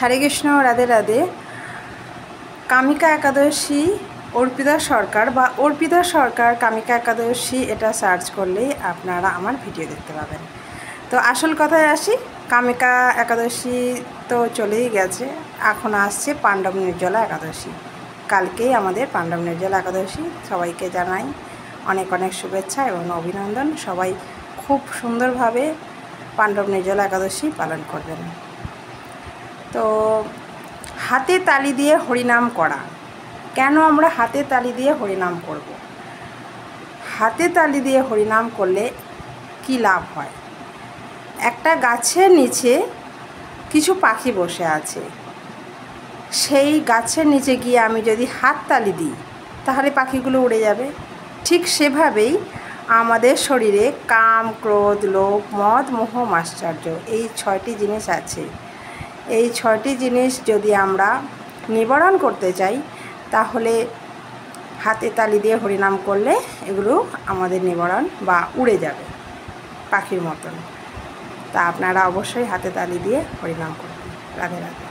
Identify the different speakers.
Speaker 1: হরে কৃষ্ণ, রাধে রাধে। কামিকা একাদশী অর্পিতা সরকার বা অর্পিতা সরকার কামিকা একাদশী এটা সার্চ করলেই আপনারা আমার ভিডিও দেখতে পাবেন। তো আসল কথায় আসি, কামিকা একাদশী তো চলেই গেছে, এখন আসছে পাণ্ডব নির্জলা একাদশী। কালকেই আমাদের পাণ্ডব নির্জলা একাদশী। সবাইকে জানাই অনেক অনেক শুভেচ্ছা এবং অভিনন্দন। সবাই খুব সুন্দরভাবে পাণ্ডব নির্জলা একাদশী পালন করবেন। তো হাতে তালি দিয়ে হরিনাম করা, কেন আমরা হাতে তালি দিয়ে হরিনাম করব? হাতে তালি দিয়ে হরিনাম করলে কি লাভ হয়? একটা গাছের নিচে কিছু পাখি বসে আছে, সেই গাছের নিচে গিয়ে আমি যদি হাত তালি দিই তাহলে পাখিগুলো উড়ে যাবে। ঠিক সেভাবেই আমাদের শরীরে কাম, ক্রোধ, লোভ, মদ, মোহ, মাশ্চর্য এই 6টি জিনিস আছে। এই 6টি জিনিস যদি আমরা নিবারণ করতে চাই তাহলে হাতে তালি দিয়ে হরিনাম করলে এগুলো আমাদের নিবারণ বা উড়ে যাবে পাখির মতন। তা আপনারা অবশ্যই হাতে তালি দিয়ে হরিনাম করবেন। রাধে রাধে।